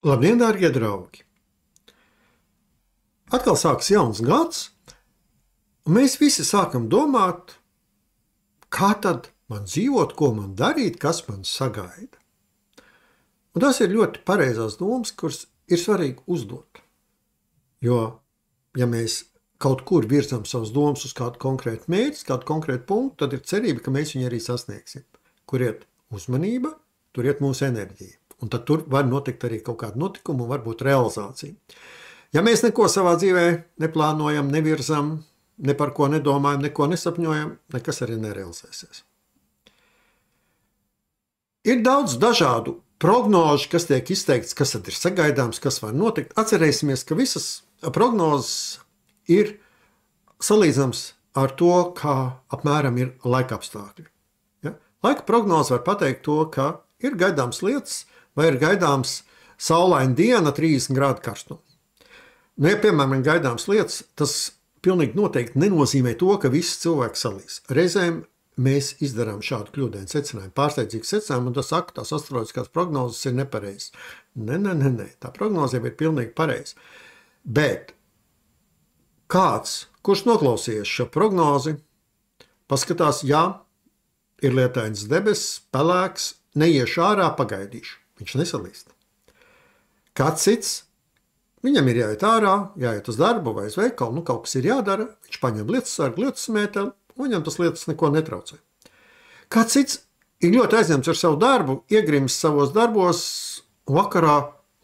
Labdien, dārgie draugi! Atkal sāks jauns gads, un mēs visi sākam domāt, kā tad man dzīvot, ko man darīt, kas man sagaida. Un tas ir ļoti pareizās domas, kuras ir svarīgi uzdot. Jo, ja mēs kaut kur virzam savas domas uz kādu konkrētu mērķi, kādu konkrētu punktu, tad ir cerība, ka mēs viņu arī sasniegsim. Kur iet uzmanība, tur iet mūsu enerģija. Un tad tur var notikt arī kaut kāda notikuma un varbūt realizācija. Ja mēs neko savā dzīvē neplānojam, nevirzam, ne par ko nedomājam, neko nesapņojam, nekas arī nerealizēsies. Ir daudz dažādu prognožu, kas tiek izteikts, kas tad ir sagaidāms, kas var notikt. Atcerēsimies, ka visas prognozes ir salīdzams ar to, kā apmēram ir laika apstākļi. Ja? Laika prognoze var pateikt to, ka ir gaidāms lietas, vai ir gaidāms saulaina diena 30 grādu karstuma. Nu, ja, piemēram, gaidāms lietas, tas pilnīgi noteikti nenozīmē to, ka visi cilvēki salīs. Reizēm mēs izdarām šādu kļūdainu secinājumu, pārsteidzīgu secinājumu, un tas saka, tās astroloģiskās prognozes ir nepareizas. Nē, tā prognoze jau ir pilnīgi pareiza. Bet kāds, kurš noklausījies šo prognozi, paskatās, jā, ir lietains debesis, pelēks, neiešu ārā, pagaidīšu. Viņš nesalīst. Kāds cits, viņam ir jāiet ārā, jāiet uz darbu vai uz veikalu, kaut kas ir jādara, viņš paņem lietusargu, lietusmēteli, un viņam tas lietas neko netraucē. Kāds cits ir ļoti aizņemts ar savu darbu, iegrims savos darbos, vakarā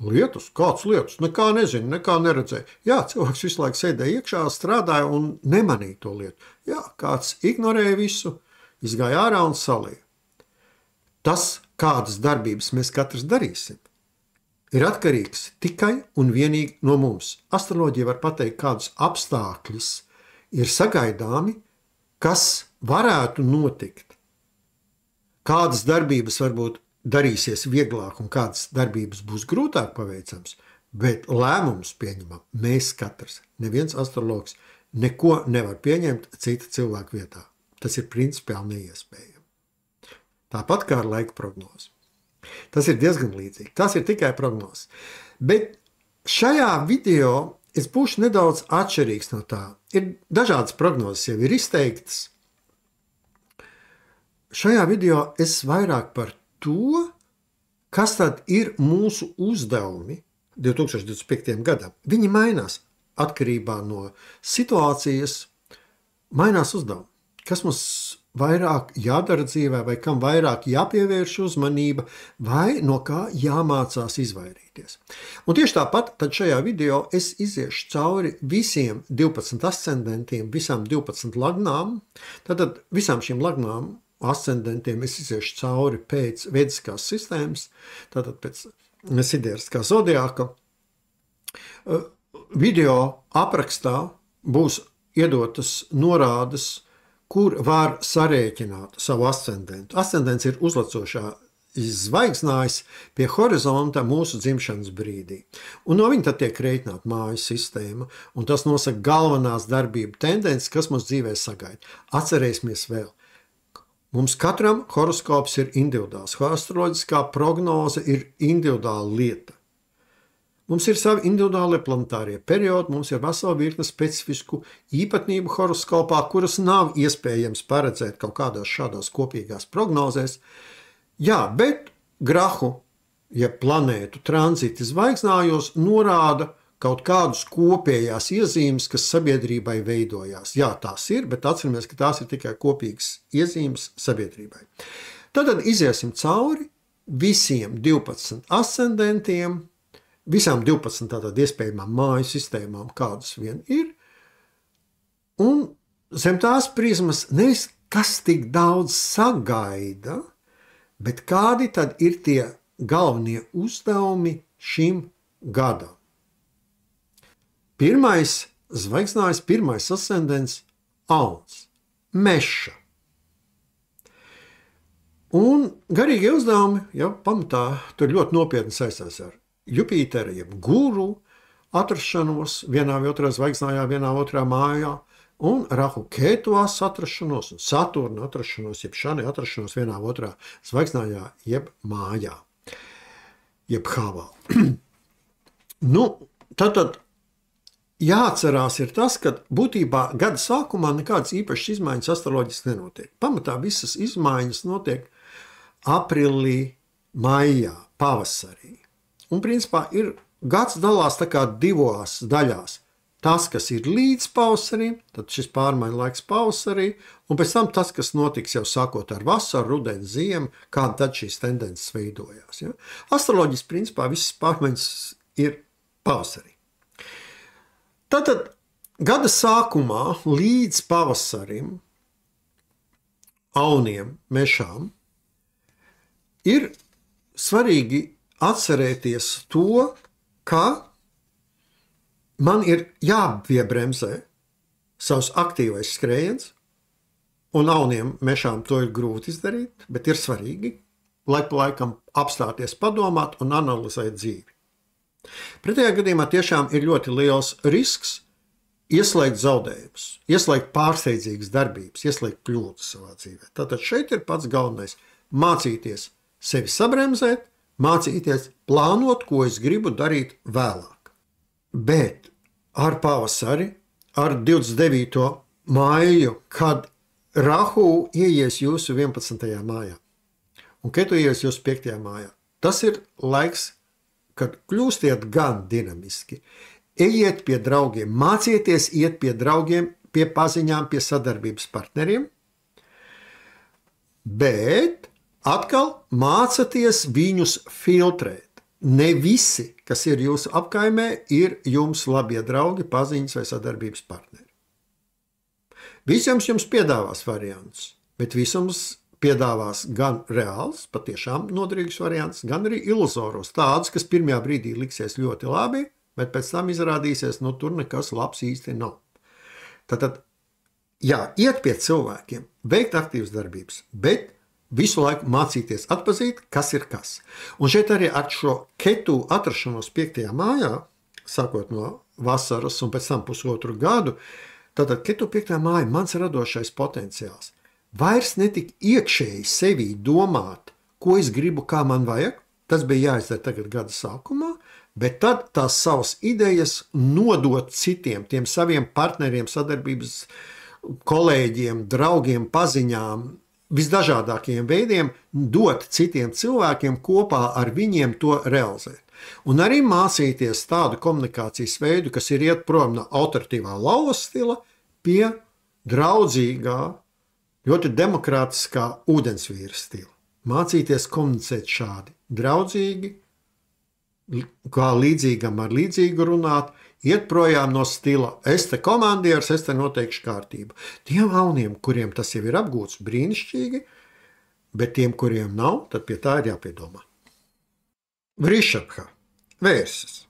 lietus, kāds lietus, nekā nezinu, nekā neredzēja. Jā, cilvēks visu laiku sēdēja iekšā, strādāja un nemanīja to lietu. Jā, kāds ignorēja visu, izgāja ārā un salīja. Tas, kādas darbības mēs katrs darīsim, ir atkarīgs tikai un vienīgi no mums. Astroloģija var pateikt, kādus apstākļus ir sagaidāmi, kas varētu notikt. Kādas darbības varbūt darīsies vieglāk un kādas darbības būs grūtāk paveicams, bet lēmumus pieņemam mēs katrs. Neviens astrologs neko nevar pieņemt cita cilvēka vietā. Tas ir principiāli neiespējami. Tāpat kā ar laika prognozi. Tas ir diezgan līdzīgi. Tas ir tikai prognozes. Bet šajā video es būšu nedaudz atšķirīgs no tā. Ir dažādas prognozes jau ir izteiktas. Šajā video es vairāk par to, kas tad ir mūsu uzdevumi 2025. gadam. Viņi mainās atkarībā no situācijas, mainās uzdevumi. Kas mums vairāk jādara dzīvē, vai kam vairāk jāpievērš uzmanība, vai no kā jāmācās izvairīties. Un tieši tāpat tad šajā video es iziešu cauri visiem 12 ascendentiem, visām 12 lagnām. Tātad visām šīm lagnām ascendentiem es iziešu cauri pēc vediskās sistēmas, tātad pēc sidereskā zodiāka. Video aprakstā būs iedotas norādes, kur var sarēķināt savu ascendentu. Ascendents ir uzlecošā zvaigznājs pie horizonta mūsu dzimšanas brīdī. Un no viņa tad tiek rēķināta mājas sistēma, un tas nosaka galvenās darbību tendences, kas mums dzīvē sagaida. Atcerēsimies vēl. Mums katram horoskops ir individuāls. Astroloģiskā prognoze ir individuāla lieta. Mums ir savi individuālie planetārie periodi, mums ir vesela virkne specifisku īpatnību horoskopā, kuras nav iespējams paredzēt kaut kādās šādās kopīgās prognozēs. Jā, bet grahu, ja planētu tranziti zvaigznājos, norāda kaut kādus kopējās iezīmes, kas sabiedrībai veidojās. Jā, tās ir, bet atceramies, ka tās ir tikai kopīgas iezīmes sabiedrībai. Tad iziesim cauri visiem 12 ascendentiem, visām 12 tātad iespējamām māju sistēmām, kādas vien ir, un zem tās prizmas nevis kas tik daudz sagaida, bet kādi tad ir tie galvenie uzdevumi šim gadam. Pirmais zvaigznājs, pirmais ascendents – Auns, meša. Un garīgie uzdevumi, ja, pamatā tur ļoti nopietni saistās ar Jupītera, jeb guru atrašanos vienā vai otrā zvaigznājā, vienā otrā mājā, un Rahu Ketuvās atrašanos, un Saturna atrašanos, jeb Šani atrašanos vienā otrā zvaigznājā, jeb mājā, jeb havā. Nu, tad jāatcerās ir tas, ka būtībā gada sākumā nekādas īpašas izmaiņas astroloģiski nenotiek. Pamatā visas izmaiņas notiek aprīlī, maijā, pavasarī. Un principā gads dalās tā kā divās daļās. Tas, kas ir līdz pavasarim, tad šis pārmaiņu laiks pavasarī, un pēc tam tas, kas notiks jau sākot ar vasaru, rudeni, ziemu, kāda tad šīs tendences veidojās. Ja? Astroloģiski principā visas pārmaiņas ir pavasarī. Tātad gada sākumā līdz pavasarim, auniem, mešām, ir svarīgi atcerēties to, ka man ir jāpiebremzē savs aktīvais skrējiens, un auniem mešām to ir grūti izdarīt, bet ir svarīgi laik pa laikam apstāties, padomāt un analizēt dzīvi. Pretējā gadījumā tiešām ir ļoti liels risks ieslēgt zaudējumus, ieslēgt pārsteidzīgas darbības, ieslēgt kļūdas savā dzīvē. Tātad šeit ir pats galvenais – mācīties sevi sabremzēt, mācīties plānot, ko es gribu darīt vēlāk. Bet ar pavasari, ar 29. māju, kad Rahu ieies jūsu 11. mājā un Ketu ieies jūsu 5. mājā, tas ir laiks, kad kļūstiet gan dinamiski. Ejiet pie draugiem, mācieties iet pie draugiem, pie paziņām, pie sadarbības partneriem, bet atkal mācieties viņus filtrēt. Ne visi, kas ir jūsu apkaimē, ir jums labie draugi, paziņas vai sadarbības partneri. Visiem jums piedāvās variants, bet visums piedāvās gan reāls, patiešām noderīgs variants, gan arī iluzoros, tādus, kas pirmajā brīdī liksies ļoti labi, bet pēc tam izrādīsies, tur nekas labs īsti nav. Tātad, jā, iet pie cilvēkiem, veikt aktīvas darbības, bet visu laiku mācīties atpazīt, kas ir kas. Un šeit arī ar šo Ketu atrašanos 5. mājā, sākot no vasaras un pēc tam pusotru gadu, tātad Ketu 5. māja, mans radošais potenciāls. Vairs netik iekšēji sevī domāt, ko es gribu, kā man vajag, tas bija jāizdara tagad gada sākumā, bet tad tās savas idejas nodot citiem, tiem saviem partneriem, sadarbības kolēģiem, draugiem, paziņām, visdažādākajiem veidiem, dot citiem cilvēkiem kopā ar viņiem to realizēt. Un arī mācīties tādu komunikācijas veidu, kas ir iet prom no autoritīvā lauvas stila pie draudzīgā, ļoti demokrātiskā ūdensvīra stila. Mācīties komunicēt šādi draudzīgi, kā līdzīgam ar līdzīgu runāt, iet projām no stila, es te komandieris, es te noteikšu kārtību. Tiem auniem, kuriem tas jau ir apgūts, brīnišķīgi, bet tiem, kuriem nav, tad pie tā ir jāpiedomā. Vrišabha, vērsis.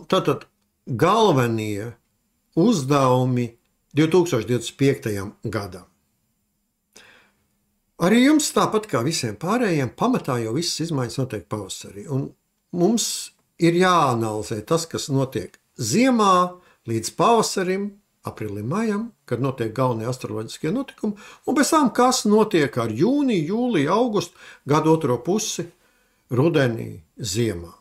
Tātad galvenie uzdevumi 2025. gadam. Arī jums, tāpat kā visiem pārējiem, pamatā jau visas izmaiņas notiek pavasarī. Un mums ir jāanalizē tas, kas notiek ziemā līdz pavasarim, aprīlim, maijam, kad notiek galvenie astroloģiskie notikumi, un pēc tam, kas notiek ar jūniju, jūliju, augustu, gadu otro pusi, rudenī, ziemā.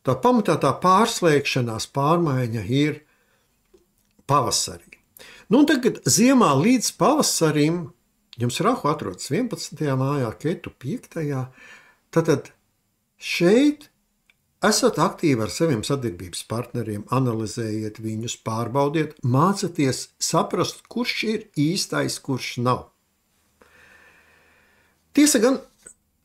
Tā pamatā tā pārslēgšanās pārmaiņa ir pavasarī. Un tagad ziemā līdz pavasarim jums Rahu atrodas 11. mājā, Ketu 5. Tad šeit esat aktīvi ar saviem sadarbības partneriem, analizējiet viņus, pārbaudiet, mācieties saprast, kurš ir īstais, kurš nav. Tiesa gan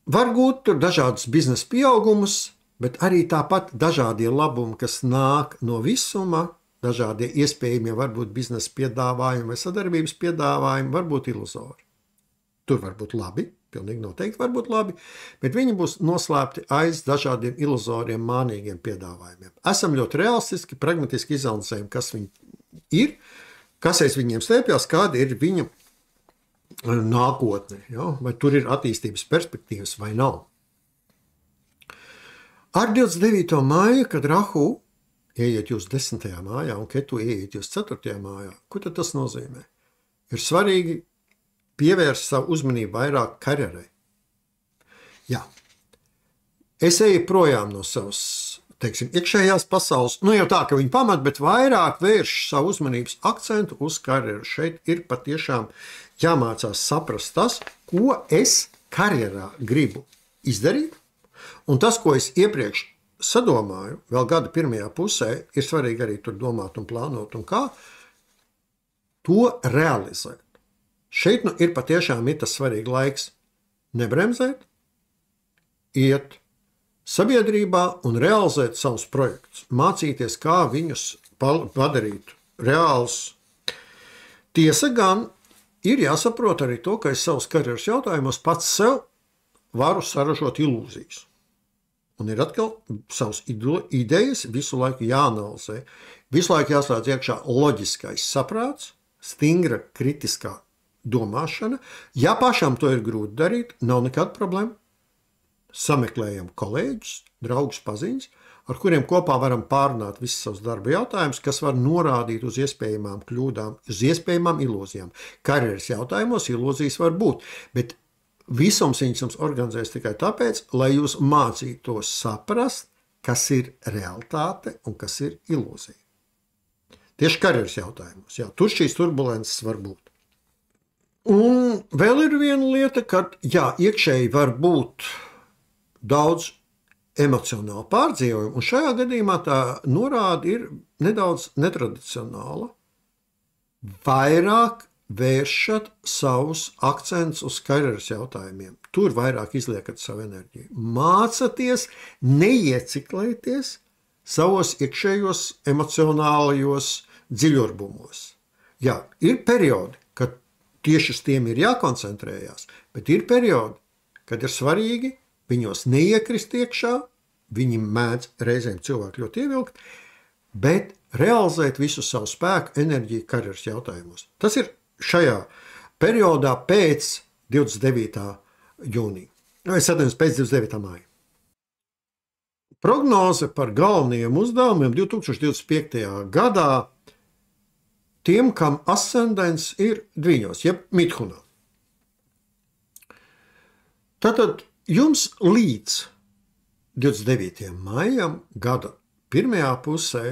var gūt tur dažādus biznesa pieaugumus, bet arī tāpat dažādie labumi, kas nāk no visuma, dažādie iespējamie varbūt biznesa piedāvājumi vai sadarbības piedāvājumi, varbūt iluzori. Tur var būt labi, pilnīgi noteikti var būt labi, bet viņi būs noslēpti aiz dažādiem iluzoriem, mānīgiem piedāvājumiem. Esam ļoti realistiski, pragmatiski izanalizējam, kas viņi ir, kas aiz viņiem slēpjas, kāda ir viņu nākotne, ja? Vai tur ir attīstības perspektīvas vai nav. Ar 29. māju, kad Rahu ieiet jūs 10. mājā un Ketu ieiet jūs 4. mājā, ko tad tas nozīmē? Ir svarīgi pievērst savu uzmanību vairāk karjerai. Jā, es eju projām no savas teiksim, iekšējās pasaules, nu jau tā, ka viņi pamat, bet vairāk vērš savu uzmanības akcentu uz karjeru. Šeit ir patiešām jāmācās saprast tas, ko es karjerā gribu izdarīt, un tas, ko es iepriekš sadomāju, vēl gada pirmajā pusē, ir svarīgi arī tur domāt un plānot un kā, to realizēt. Šeit nu ir patiešām tas svarīgi laiks nebremzēt, iet sabiedrībā un realizēt savus projektus, mācīties, kā viņus padarīt reālus. Tiesa gan ir jāsaprot arī to, ka es savus karjeras jautājumos pats sev varu saražot ilūzijas. Un ir atkal savas idejas visu laiku jāanalizē. Visu laiku jāslēdz iekšā loģiskais saprāts, stingra kritiskā domāšana. Ja pašam to ir grūti darīt, nav nekāda problēma. Sameklējam kolēģus, draugus, paziņas, ar kuriem kopā varam pārunāt visus savus darba jautājumus, kas var norādīt uz iespējamām kļūdām, uz iespējamām ilūzijām. Karjeras jautājumos ilūzijas var būt, bet visums viņus jums organizēs tikai tāpēc, lai jūs mācītos saprast, kas ir realitāte un kas ir ilūzija. Tieši karjeras jautājumos. Jā, tur šīs turbulences var būt. Un vēl ir viena lieta, ka iekšēji var būt daudz emocionālu pārdzīvojumu, un šajā gadījumā tā norāde ir nedaudz netradicionāla. Vairāk vēršat savus akcentus uz karjeras jautājumiem. Tur vairāk izliekat savu enerģiju. Mācaties neieciklēties savos iekšējos emocionālajos dziļurbumos. Jā, ir periodi, kad tieši uz tiem ir jākoncentrējās, bet ir periodi, kad ir svarīgi viņos neiekrist iekšā, viņi mēdz reizēm cilvēku ļoti ievilkt, bet realizēt visu savu spēku, enerģiju karjeras jautājumos. Tas ir šajā periodā pēc 29. jūnija. Es atceros pēc 29. māja. Prognoze par galvenajiem uzdevumiem 2025. gadā tiem, kam ascendents ir dviņos, jeb Midhunā. Tātad jums līdz 29. maijam gada pirmajā pusē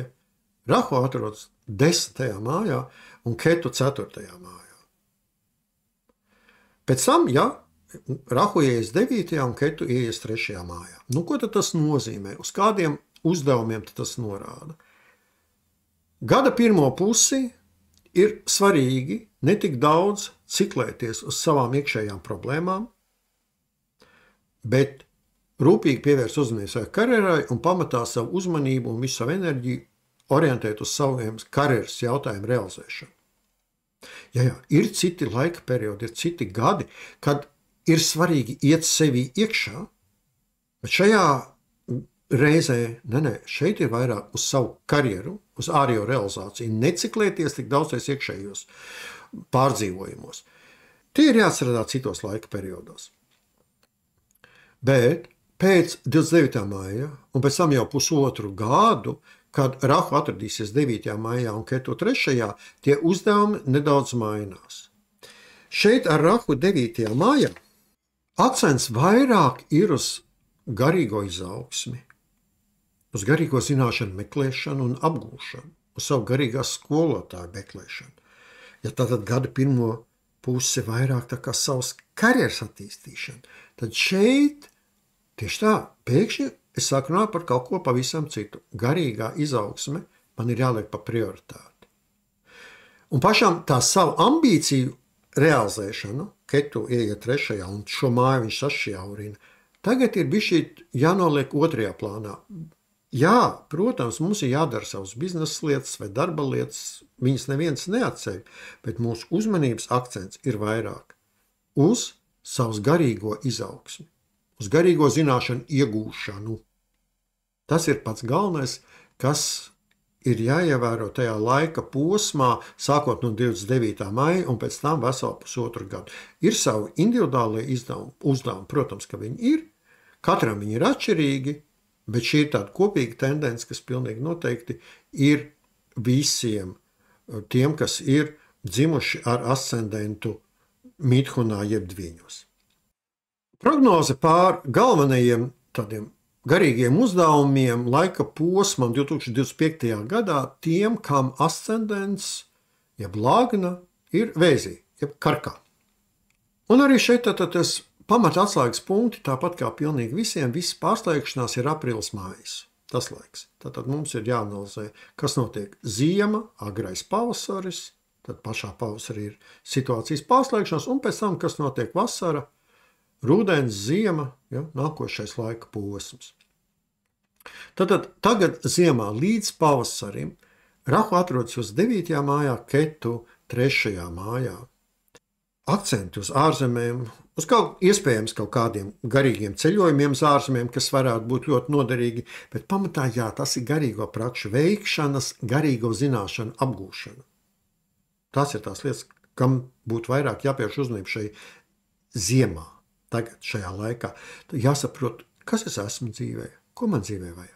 Rahu atrodas 10. mājā un Ketu 4. mājā. Pēc tam, Rahu ieies 9. un Ketu ieies 3. mājā. Nu, ko tad tas nozīmē? Uz kādiem uzdevumiem tas norāda? Gada pirmo pusi ir svarīgi ne tik daudz ciklēties uz savām iekšējām problēmām, bet rūpīgi pievērst uzmanību savai karjerai un pamatā savu uzmanību un visu savu enerģiju orientēt uz saviem karjeras jautājumu realizēšanu. Ir citi laika periodi, ir citi gadi, kad ir svarīgi iet sevī iekšā, bet šajā reizē, šeit ir vairāk uz savu karjeru, uz ārējo realizāciju, neciklēties tik daudzais iekšējos pārdzīvojumos. Tie ir jāatcerā citos laika periodos. Bet pēc 29. maija un pēc tam jau pusotru gadu, kad Rahu atradīsies 9. maijā un Ketu 3. tie uzdevumi nedaudz mainās. Šeit ar Rahu 9. maijā akcents vairāk ir uz garīgo izaugsmi, uz garīgo zināšanu meklēšanu un apgūšanu, uz savu garīgās skolotāju meklēšanu. Ja tātad gada pirmo pusi vairāk tā kā savas karjeras attīstīšana, tad šeit tieši tā, pēkšņi es sāku runāt par kaut ko pavisam citu. Garīgā izaugsme man ir jāliek par prioritāti. Un pašam tā savu ambīciju realizēšanu, Ketu ieiet 3. un šo māju viņš sašķjaurina, tagad ir bišķīt jānoliek 2. plānā. Jā, protams, mums ir jādara savas biznesa lietas vai darba lietas, viņas neviens neatceļ, bet mūsu uzmanības akcents ir vairāk uz savas garīgo izaugsmi, uz garīgo zināšanu iegūšanu. Tas ir pats galvenais, kas ir jāievēro tajā laika posmā, sākot no 29. maija un pēc tam veselu pusotru gadu. Ir savi individuālie uzdevumi, protams, ka viņi ir, katram viņi ir atšķirīgi, bet šī ir tāda kopīga tendence, kas pilnīgi noteikti ir visiem tiem, kas ir dzimuši ar ascendentu Midhunā jeb dviņos. Prognoze pār galvenajiem tādiem garīgiem uzdevumiem laika posmam 2025. gadā tiem, kam ascendents, jeb lagna, ir vēzī, jeb karkā. Un arī šeit tas pamata atslēgas punkti, tāpat kā pilnīgi visiem, visas pārslēgšanās ir aprīlis mājas. Tas laiks. Tātad mums ir jāanalizē, kas notiek ziema, agrais pavasaris, tad pašā pavasarī ir situācijas pārslēgšanās, un pēc tam, kas notiek vasara, rudens, ziema, ja, nākošais laika posms. Tātad tagad ziemā līdz pavasarim Rahu atrodas uz 9. mājā, Ketu 3. mājā. Akcenti uz ārzemēm, uz iespējams kaut kādiem garīgiem ceļojumiem uz ārzemēm, kas varētu būt ļoti noderīgi, bet pamatā jā, tas ir garīgo prakšu veikšanas, garīgo zināšanu apgūšana. Tas ir tās lietas, kam būtu vairāk jāpievērš uzmanība šai ziemā, tagad šajā laikā. Jāsaprot, kas es esmu dzīvē, ko man dzīvē vajag.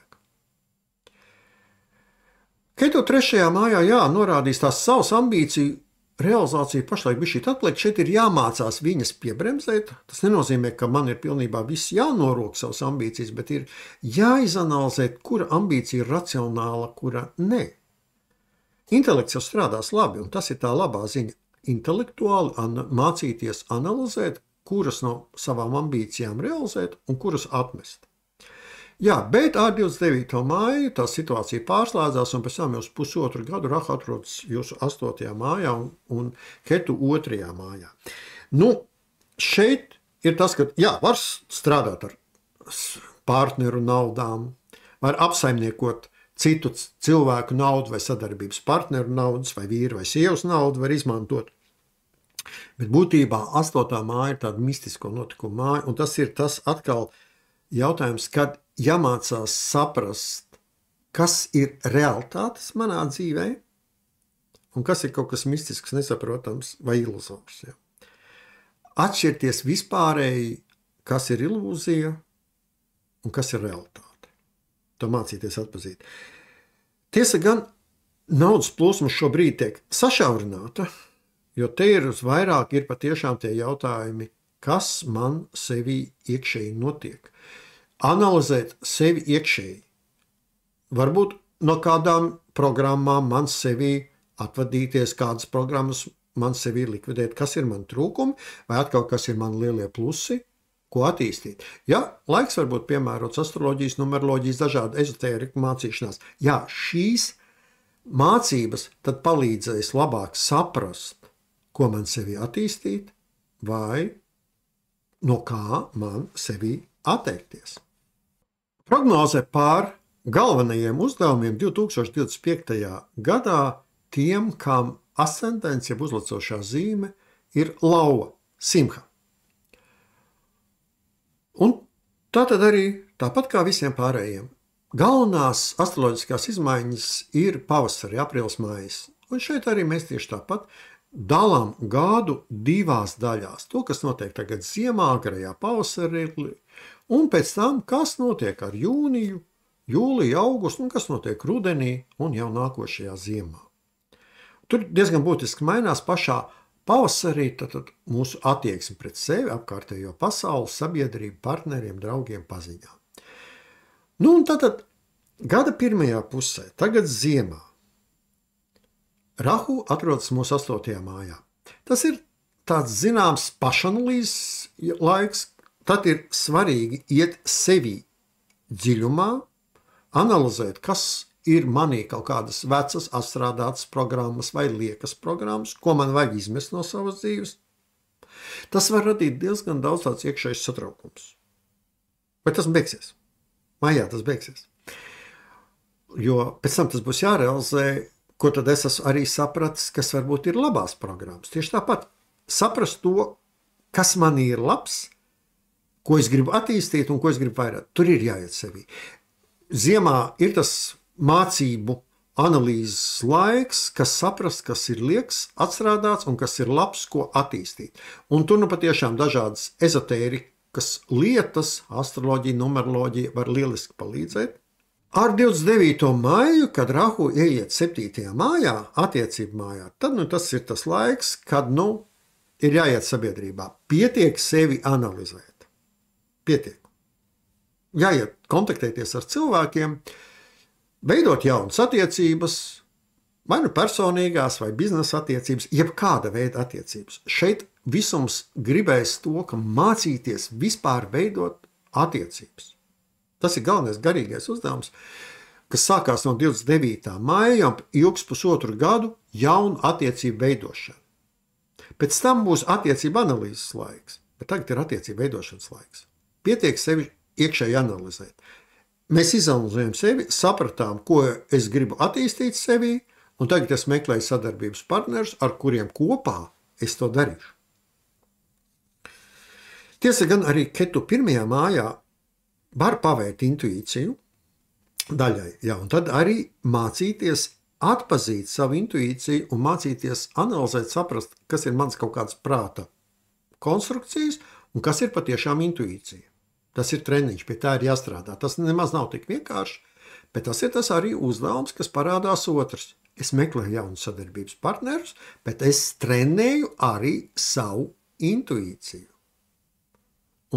Ketu 3. mājā, jā, norādīs tās savas ambīciju realizācija pašlaik bija šī atliek, šeit ir jāmācās viņas piebremzēt. Tas nenozīmē, ka man ir pilnībā viss jānorok savas ambīcijas, bet ir jāizanalizē, kura ambīcija ir racionāla, kura ne. Intelekts jau strādās labi, un tas ir tā labā ziņa. Intelektuāli mācīties analizēt, kuras no savām ambīcijām realizēt un kuras atmest. Jā, bet ar 29. māju tā situācija pārslēdzās, un pēc tam jau uz pusotru gadu Rahu atrodas jūsu 8. mājā un Ketu 2. mājā. Nu, šeit ir tas, ka, jā, var strādāt ar partneru naudām, var apsaimniekot citu cilvēku naudu vai sadarbības partneru naudas, vai vīru vai sievas naudu var izmantot. Bet būtībā 8. māja ir tāda mistisko notikumu māja, un tas ir tas atkal jautājums, kad jāmācās saprast, kas ir realitātes manā dzīvē un kas ir kaut kas mistisks, nesaprotams vai iluzors. Ja. Atšķirties vispārēji, kas ir ilūzija un kas ir realitāte. To mācīties atpazīt. Tiesa gan, naudas plūsma šobrīd tiek sašaurināta, jo te ir uz vairāk ir patiešām tie jautājumi, kas man sevī iekšēji notiek. Analizēt sevi iekšēji. Varbūt no kādām programmām man sevī atvadīties, kādas programmas man sevī likvidēt, kas ir man trūkumi, vai atkal kas ir man lielie plusi, ko attīstīt. Ja, laiks varbūt piemērots astroloģijas, numeroloģijas, dažādu ezotēriku mācīšanās. Jā, šīs mācības tad palīdzēs labāk saprast, ko man sevī attīstīt, vai no kā man sevī atteikties. Prognoze pār galvenajiem uzdevumiem 2025. gadā tiem, kam ascendents, jeb uzlacošā zīme, ir lauva, simha. Un tātad arī, tāpat kā visiem pārējiem, galvenās astroloģiskās izmaiņas ir pavasarī, aprīlis, mājas. Un šeit arī mēs tieši tāpat dalām gadu divās daļās. To, kas notiek tagad ziemā, agrajā pavasarī, un pēc tam, kas notiek ar jūniju, jūliju, augustu, un kas notiek rudenī un jau nākošajā ziemā. Tur diezgan būtiski mainās pašā pavasarī tad mūsu attieksme pret sevi, apkārtējo pasauli, sabiedrību, partneriem, draugiem, paziņām. Nu, un tātad gada pirmajā pusē, tagad ziemā, Rahu atrodas mūsu 8. mājā. Tas ir tāds zināms pašanalīzes laiks. Tad ir svarīgi iet sevī dziļumā, analizēt, kas ir manī kaut kādas vecas, atstrādātas programmas vai liekas programmas, ko man vajag izmest no savas dzīves. Tas var radīt diezgan daudz tāds iekšējs satraukums. Bet tas beigsies. Mājā tas beigsies. Jo pēc tam tas būs jārealizē, ko tad es esmu arī sapratis, kas varbūt ir labās programmas. Tieši tāpat saprast to, kas manī ir labs, ko es gribu attīstīt un ko es gribu vairāk. Tur ir jāiet sevī. Ziemā ir tas mācību analīzes laiks, kas saprast, kas ir liekas, atstrādāts un kas ir labs, ko attīstīt. Un tur nu patiešām dažādas ezotērikas lietas, astroloģija, numeroloģija var lieliski palīdzēt. Ar 29. maiju, kad Rahu ieiet 7. mājā, attiecību mājā, tad nu, tas ir tas laiks, kad ir jāiet sabiedrībā. Pietiek sevi analizēt. Pietiek. jāiet kontaktēties ar cilvēkiem, veidot jaunas attiecības, vai nu personīgās, vai biznesa attiecības, jebkāda veida attiecības. Šeit visums gribēs to, ka mācīties vispār veidot attiecības. Tas ir galvenais garīgais uzdevums, kas sākās no 29. maija un ilgs pusotru gadu jaunu attiecību veidošana. Pēc tam būs attiecību analīzes laiks, bet tagad ir attiecību veidošanas laiks. Pietiek sevi iekšēji analizēt. Mēs izanalizējam sevi, sapratām, ko es gribu attīstīt sevī, un tagad es meklēju sadarbības partnerus, ar kuriem kopā es to darīšu. Tiesa gan arī Ketu pirmajā mājā var pavērt intuīciju daļai, un tad arī mācīties atpazīt savu intuīciju un mācīties analizēt, saprast, kas ir mans kaut kāds prāta konstrukcijas un kas ir patiešām intuīcija. Tas ir treniņš, pie tā ir jāstrādā. Tas nemaz nav tik vienkārši, bet tas ir tas arī uzdevums, kas parādās otrs. Es meklēju jaunus sadarbības partnerus, bet es trenēju arī savu intuīciju.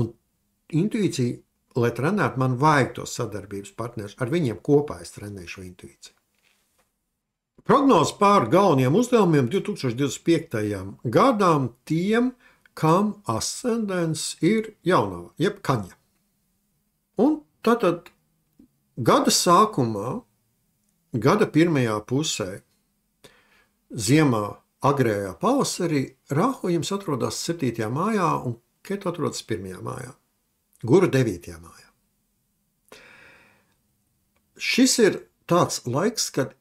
Un intuīcija, lai trenētu, man vajag tos sadarbības partnerus. Ar viņiem kopā es trenēju šo intuīciju. Prognoze pār galvenajiem uzdevumiem 2025. gadām tiem, kam ascendents ir jaunava, jeb kaņa. Un tātad gada sākumā, gada pirmajā pusē, ziemā, agrējā pavasarī, Rahu jums atrodas 7. mājā un Ketu atrodas 1. mājā, Guru 9. mājā. Šis ir tāds laiks, kad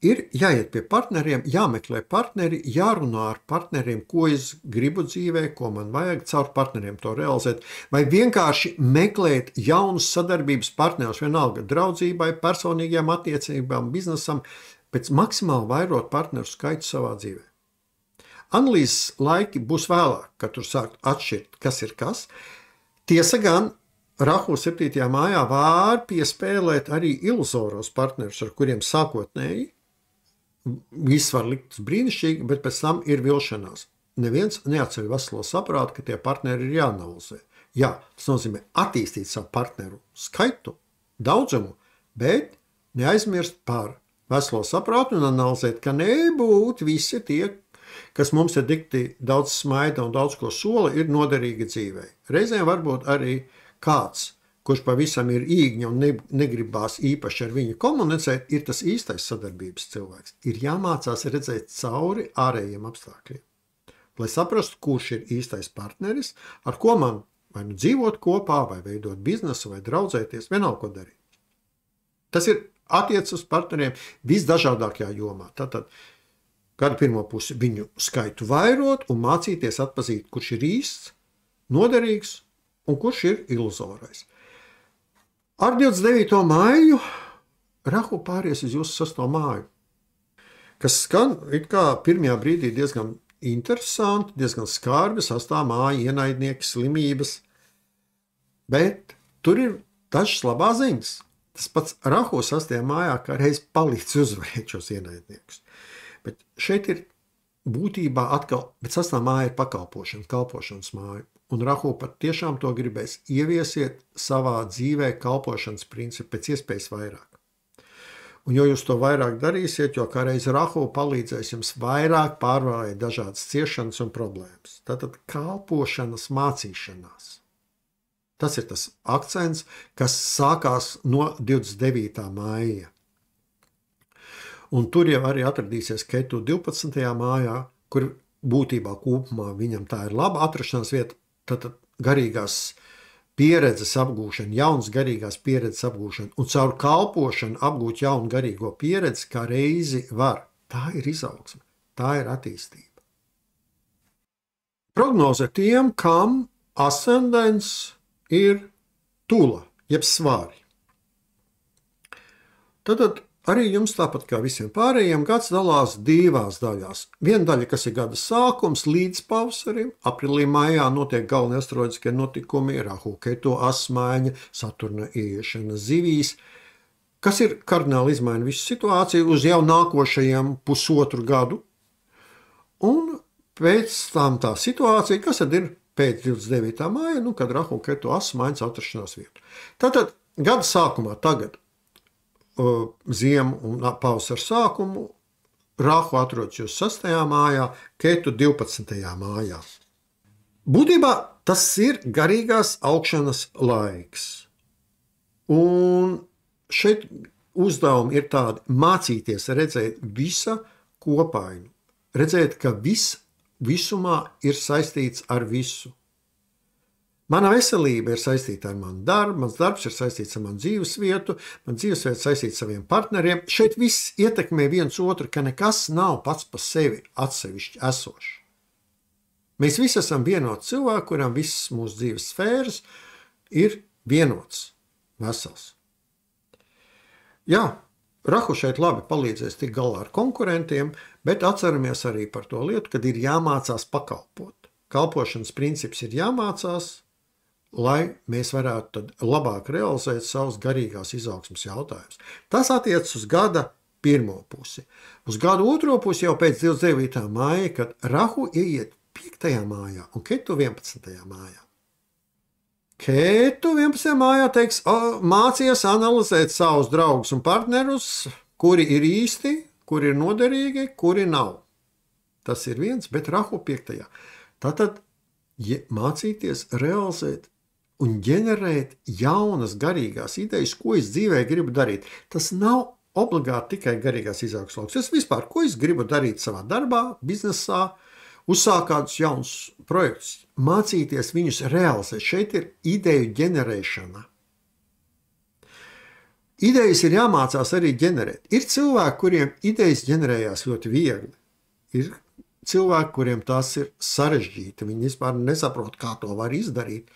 ir jāiet pie partneriem, jāmeklē partneri, jārunā ar partneriem, ko es gribu dzīvē, ko man vajag caur partneriem to realizēt, vai vienkārši meklēt jaunus sadarbības partnerus, vienalga draudzībai, personīgajām attiecībām, biznesam, pēc maksimāli vairot partneru skaitu savā dzīvē. Analīzes laiki būs vēlāk, kad tur sākt atšķirt, kas ir kas. Tiesa gan, Rahu 7. mājā var piespēlēt arī iluzoros partnerus, ar kuriem sākotnēji viss var likt brīnišķīgi, bet pēc tam ir vilšanās. Neviens neatceļ veselo saprātu, ka tie partneri ir jāanalizē. Jā, tas nozīmē attīstīt savu partneru skaitu, daudzumu, bet neaizmirst par veselo saprātu un analizēt, ka nebūt visi tie, kas mums ir dikti daudz smaida un daudz ko sola, ir noderīgi dzīvē. Reizēm varbūt arī kāds, kurš pavisam ir īgņa un negribās īpaši ar viņu komunicēt, ir tas īstais sadarbības cilvēks. Ir jāmācās redzēt cauri ārējiem apstākļiem, lai saprastu, kurš ir īstais partneris, ar ko man vai nu dzīvot kopā, vai veidot biznesu, vai draudzēties, vienalga ko darīt. Tas ir attiec uz partneriem visdažādākajā jomā. Tātad gada pirmo pusi viņu skaitu vairot un mācīties atpazīt, kurš ir īsts, noderīgs un kurš ir iluzorais. Ar 29. māju Rahu pāries uz jūsu 6. māju, kas skan it kā pirmajā brīdī diezgan interesanti, diezgan skarbi, 6. māja, ienaidnieki, slimības, bet tur ir dažas labās ziņas. Tas pats Rahu 6. mājā kā reiz palīdz uzvarēt šos ienaidniekus. Bet šeit ir būtībā atkal, bet 6. māja ir pakalpošana, kalpošanas māja. Un Rahu pat tiešām to gribēs ieviesiet savā dzīvē kalpošanas principu pēc iespējas vairāk. Un jo jūs to vairāk darīsiet, jo kā reiz Rahu palīdzēs jums vairāk pārvarēt dažādas ciešanas un problēmas. Tātad kalpošanas mācīšanās. Tas ir tas akcents, kas sākās no 29. māja. Un tur jau arī atradīsies Ketu 12. mājā, kur būtībā kopumā viņam tā ir laba atrašanās vieta, tad garīgās pieredzes apgūšana, jaunas garīgās pieredzes apgūšana un caur kalpošanu apgūt jaunu garīgo pieredzi, kā reizi var. Tā ir izaugsme, tā ir attīstība. Prognoze tiem, kam ascendents ir tula, jeb svāri. Tad arī jums, tāpat kā visiem pārējiem, gads dalās divās daļās. Viena daļa, kas ir gada sākums līdz pavasarim, aprīlī, maijā notiek galvenie astroloģiskie notikumi, Rahu, Ketu asmaiņa, Saturna ieiešana zivīs, kas ir kardināli izmaina visu situāciju uz jau nākošajiem pusotru gadu. Un pēc tam tā situācija, kas tad ir pēc 29. māja, kad Rahu Ketu as maina atrašanās vietu. Tātad gada sākumā tagad ziemu un pavasara sākumu Rahu atrodas jūs 6. mājā, Ketu 12. mājā. Būtībā tas ir garīgās augšanas laiks. Un šeit uzdevumi ir tādi mācīties redzēt visa kopainu. Redzēt, ka viss visumā ir saistīts ar visu. Mana veselība ir saistīta ar manu darbu, mans darbs ir saistīts ar manu dzīvesvietu, man dzīvesvieta saistīta ar saviem partneriem. Šeit viss ietekmē viens otru, ka nekas nav pats par sevi atsevišķi esošs. Mēs visi esam vienoti cilvēki, kuram visas mūsu dzīves sfēras ir vienots, vesels. Jā, Rahu šeit labi palīdzēs tikt galā ar konkurentiem, bet atceramies arī par to lietu, kad ir jāmācās pakalpot. Kalpošanas princips ir jāmācās, lai mēs varētu tad labāk realizēt savus garīgās izaugsmes jautājumus. Tas attiecas uz gada pirmo pusi. Uz gada otro pusi jau pēc 29. māja, kad Rahu ieiet 5. mājā un Ketu 11. mājā. Ketu 11. mājā teiks, mācies analizēt savus draugus un partnerus, kuri ir īsti, kuri ir noderīgi, kuri nav. Tas ir viens, bet Rahu 5. Tātad mācīties realizēt un ģenerēt jaunas garīgās idejas, ko es dzīvē gribu darīt. Tas nav obligāti tikai garīgās izaugsmes lauks. Tas vispār, ko es gribu darīt savā darbā, biznesā, uzsākt kādus jaunus projektus, mācīties viņus realizēt. Šeit ir ideju ģenerēšana. Idejas ir jāmācās arī ģenerēt. Ir cilvēki, kuriem idejas ģenerējās ļoti viegli. Ir cilvēki, kuriem tās ir sarežģīti. Viņi vispār nesaprot, kā to var izdarīt.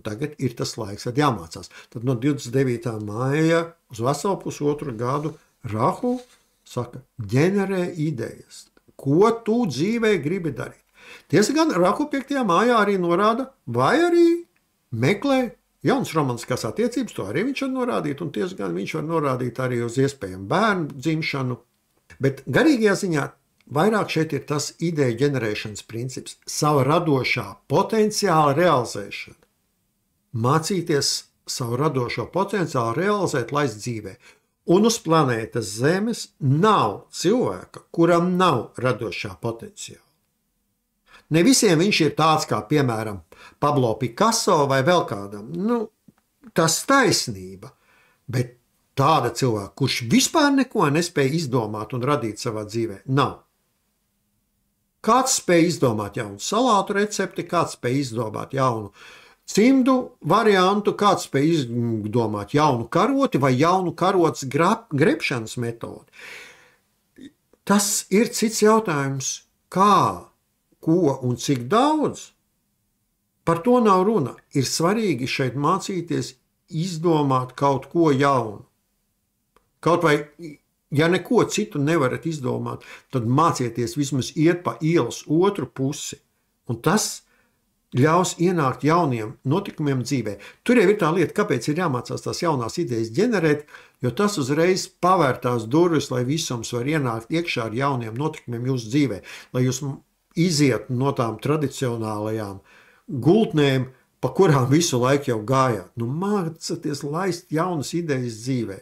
Tagad ir tas laiks, kad jāmācās. Tad no 29. māja uz veselu pusotru gadu Rahu saka, ģenerē idejas. Ko tu dzīvē gribi darīt? Tiesa gan Rahu 5. mājā arī norāda, vai arī meklē jaunas romantiskās attiecības, to arī viņš var norādīt, un tiesa gan viņš var norādīt arī uz iespējamu bērnu dzimšanu. Bet garīgajā ziņā vairāk šeit ir tas ideja ģenerēšanas princips, sava radošā potenciāla realizēšana. Mācīties savu radošo potenciālu realizēt, laist dzīvē. Un uz planētas Zemes nav cilvēka, kuram nav radošā potenciāla. Ne visiem viņš ir tāds kā, piemēram, Pablo Picasso vai vēl kādam. Tas taisnība, bet tāda cilvēka, kurš vispār neko nespēja izdomāt un radīt savā dzīvē, nav. Kāds spēja izdomāt jaunu salātu recepti, kāds spēja izdomāt jaunu cimdu variantu, kāds spēj izdomāt jaunu karoti vai jaunu karotes grebšanas metodi. Tas ir cits jautājums, kā, ko un cik daudz. Par to nav runa. Ir svarīgi šeit mācīties izdomāt kaut ko jaunu. Kaut vai, ja neko citu nevarat izdomāt, tad mācieties vismaz iet pa ielas otru pusi. Un tas ļaus ienākt jauniem notikumiem dzīvē. Tur jau ir tā lieta, kāpēc ir jāmācās tās jaunās idejas ģenerēt, jo tas uzreiz pavērtās durvis, lai visums var ienākt iekšā ar jauniem notikumiem jūsu dzīvē, lai jūs iziet no tām tradicionālajām gultnēm, pa kurām visu laiku jau gājāt. Mācieties laist jaunas idejas dzīvē.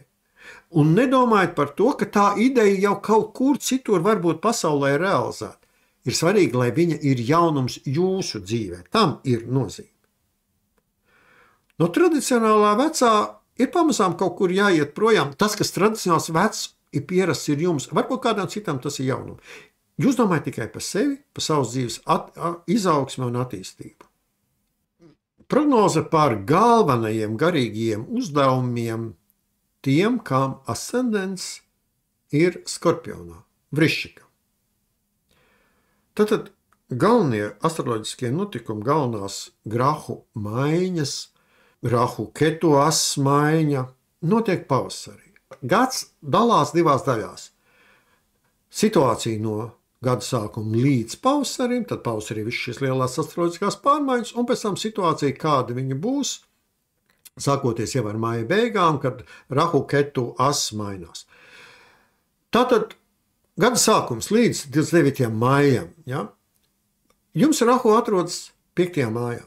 Un nedomājiet par to, ka tā ideja jau kaut kur citur varbūt pasaulē realizēta. Ir svarīgi, lai viņa ir jaunums jūsu dzīvē. Tam ir nozīme. No tradicionālā vecā ir pamazām kaut kur jāiet projām. Tas, kas tradicionāls vecs ir pierasts ir jums, varbūt kādam citam tas ir jaunums. Jūs domājat tikai par sevi, par savas dzīves izaugsmi un attīstību. Prognoze par galvenajiem garīgajiem uzdevumiem tiem, kam ascendents ir Skorpionā, Vrišķikā. Tātad galvenie astroloģiskie notikumi, galvenās Rahu maiņas, Rahu Ketu as maiņa notiek pavasarī. Gads dalās divās daļās. Situācija no gada sākuma līdz pavasarim, tad pavasarī viss šīs lielās astroloģiskās pārmaiņas, un pēc tam situācija, kāda viņa būs, sākoties jau ar māja beigām, kad Rahu Ketu as mainās. Tātad gada sākums līdz 29. maijam. Ja? Jums Rahu atrodas 5. mājā,